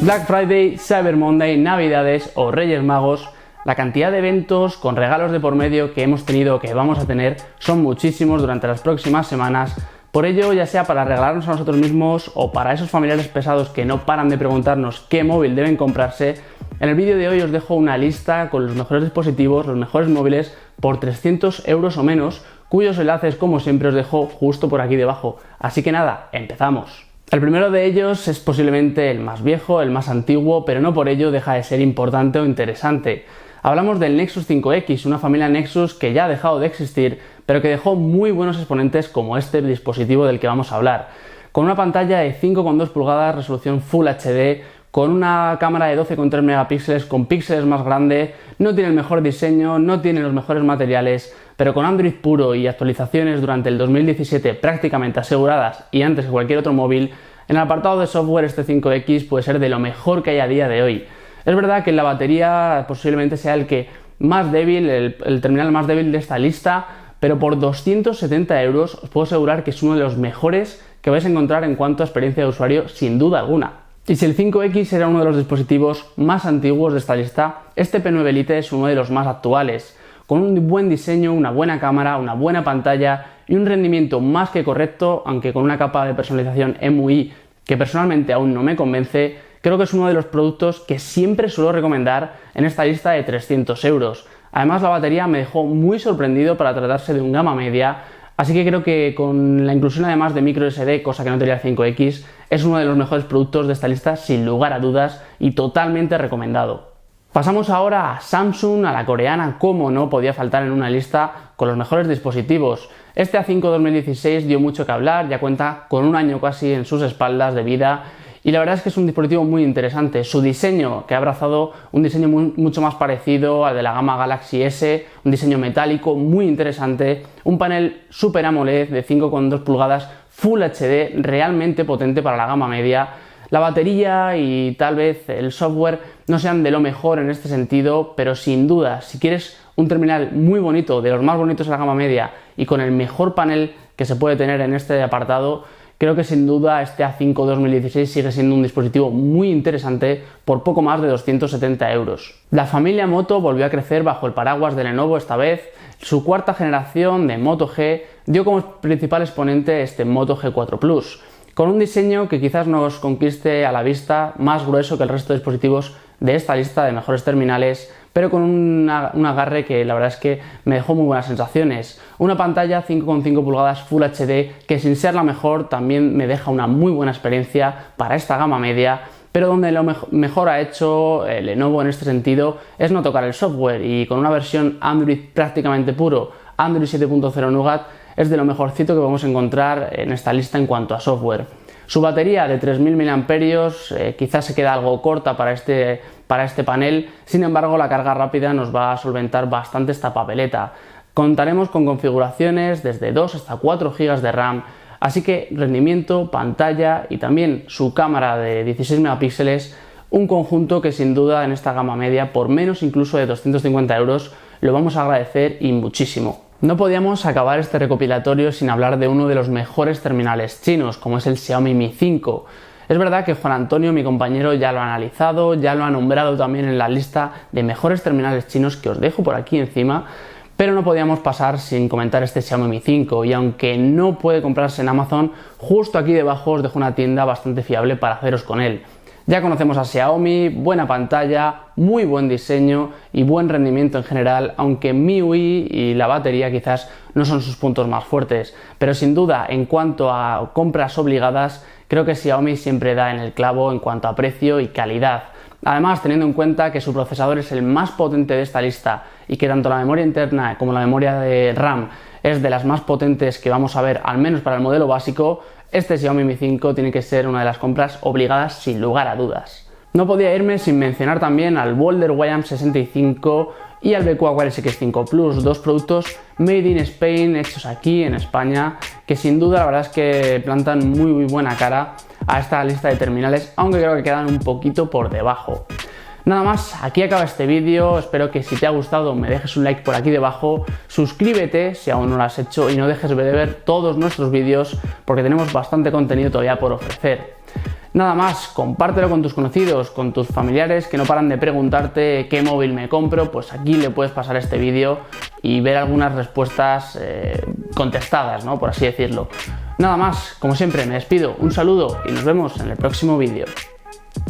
Black Friday, Cyber Monday, Navidades o Reyes Magos, la cantidad de eventos con regalos de por medio que hemos tenido o que vamos a tener son muchísimos durante las próximas semanas. Por ello, ya sea para regalarnos a nosotros mismos o para esos familiares pesados que no paran de preguntarnos qué móvil deben comprarse, en el vídeo de hoy os dejo una lista con los mejores dispositivos, los mejores móviles por 300 euros o menos, cuyos enlaces, como siempre, os dejo justo por aquí debajo. Así que nada, empezamos. El primero de ellos es posiblemente el más viejo, el más antiguo, pero no por ello deja de ser importante o interesante. Hablamos del Nexus 5X, una familia Nexus que ya ha dejado de existir, pero que dejó muy buenos exponentes como este dispositivo del que vamos a hablar. Con una pantalla de 5,2 pulgadas, resolución Full HD, con una cámara de 12,3 megapíxeles, con píxeles más grande, no tiene el mejor diseño, no tiene los mejores materiales, pero con Android puro y actualizaciones durante el 2017 prácticamente aseguradas y antes que cualquier otro móvil, en el apartado de software este 5X puede ser de lo mejor que hay a día de hoy. Es verdad que la batería posiblemente sea el que más débil, el terminal más débil de esta lista, pero por 270 euros os puedo asegurar que es uno de los mejores que vais a encontrar en cuanto a experiencia de usuario, sin duda alguna. Y si el 5X era uno de los dispositivos más antiguos de esta lista, este P9 Elite es uno de los más actuales, con un buen diseño, una buena cámara, una buena pantalla y un rendimiento más que correcto, aunque con una capa de personalización MUI que personalmente aún no me convence. Creo que es uno de los productos que siempre suelo recomendar en esta lista de 300 euros. Además, la batería me dejó muy sorprendido para tratarse de un gama media, así que creo que con la inclusión además de micro SD, cosa que no tenía el 5X, es uno de los mejores productos de esta lista sin lugar a dudas y totalmente recomendado. Pasamos ahora a Samsung, a la coreana, como no podía faltar en una lista con los mejores dispositivos. Este A5 2016 dio mucho que hablar, ya cuenta con un año casi en sus espaldas de vida. Y la verdad es que es un dispositivo muy interesante. Su diseño, que ha abrazado un diseño mucho más parecido al de la gama Galaxy S, un diseño metálico muy interesante, un panel Super AMOLED de 5,2 pulgadas Full HD realmente potente para la gama media. La batería y tal vez el software no sean de lo mejor en este sentido, pero sin duda, si quieres un terminal muy bonito, de los más bonitos de la gama media y con el mejor panel que se puede tener en este apartado, creo que sin duda este A5 2016 sigue siendo un dispositivo muy interesante por poco más de 270 euros. La familia Moto volvió a crecer bajo el paraguas de Lenovo esta vez. Su cuarta generación de Moto G dio como principal exponente este Moto G4 Plus, con un diseño que quizás nos conquiste a la vista, más grueso que el resto de dispositivos de esta lista de mejores terminales, pero con un agarre que la verdad es que me dejó muy buenas sensaciones. Una pantalla 5,5 pulgadas Full HD que, sin ser la mejor, también me deja una muy buena experiencia para esta gama media, pero donde lo mejor ha hecho Lenovo en este sentido es no tocar el software, y con una versión Android prácticamente puro, Android 7.0 Nougat, es de lo mejorcito que podemos encontrar en esta lista en cuanto a software. Su batería de 3000 mAh quizás se queda algo corta para este panel, sin embargo la carga rápida nos va a solventar bastante esta papeleta. Contaremos con configuraciones desde 2 hasta 4 GB de RAM, así que rendimiento, pantalla y también su cámara de 16 megapíxeles, un conjunto que sin duda en esta gama media, por menos incluso de 250 euros, lo vamos a agradecer y muchísimo. No podíamos acabar este recopilatorio sin hablar de uno de los mejores terminales chinos, como es el Xiaomi Mi 5. Es verdad que Juan Antonio, mi compañero, ya lo ha analizado, ya lo ha nombrado también en la lista de mejores terminales chinos que os dejo por aquí encima, pero no podíamos pasar sin comentar este Xiaomi Mi 5, y aunque no puede comprarse en Amazon, justo aquí debajo os dejo una tienda bastante fiable para haceros con él. Ya conocemos a Xiaomi, buena pantalla, muy buen diseño y buen rendimiento en general, aunque MIUI y la batería quizás no son sus puntos más fuertes, pero sin duda en cuanto a compras obligadas, creo que Xiaomi siempre da en el clavo en cuanto a precio y calidad. Además, teniendo en cuenta que su procesador es el más potente de esta lista y que tanto la memoria interna como la memoria de RAM es de las más potentes que vamos a ver, al menos para el modelo básico, este Xiaomi Mi 5 tiene que ser una de las compras obligadas sin lugar a dudas. No podía irme sin mencionar también al Boulder YAM 65 y al BQ Aquaris X5 Plus, dos productos made in Spain, hechos aquí en España, que sin duda la verdad es que plantan muy buena cara a esta lista de terminales, aunque creo que quedan un poquito por debajo. Nada más, aquí acaba este vídeo, espero que si te ha gustado me dejes un like por aquí debajo, suscríbete si aún no lo has hecho y no dejes de ver todos nuestros vídeos porque tenemos bastante contenido todavía por ofrecer. Nada más, compártelo con tus conocidos, con tus familiares que no paran de preguntarte qué móvil me compro. Pues aquí le puedes pasar este vídeo y ver algunas respuestas contestadas, ¿no? Por así decirlo. Nada más, como siempre me despido, un saludo y nos vemos en el próximo vídeo.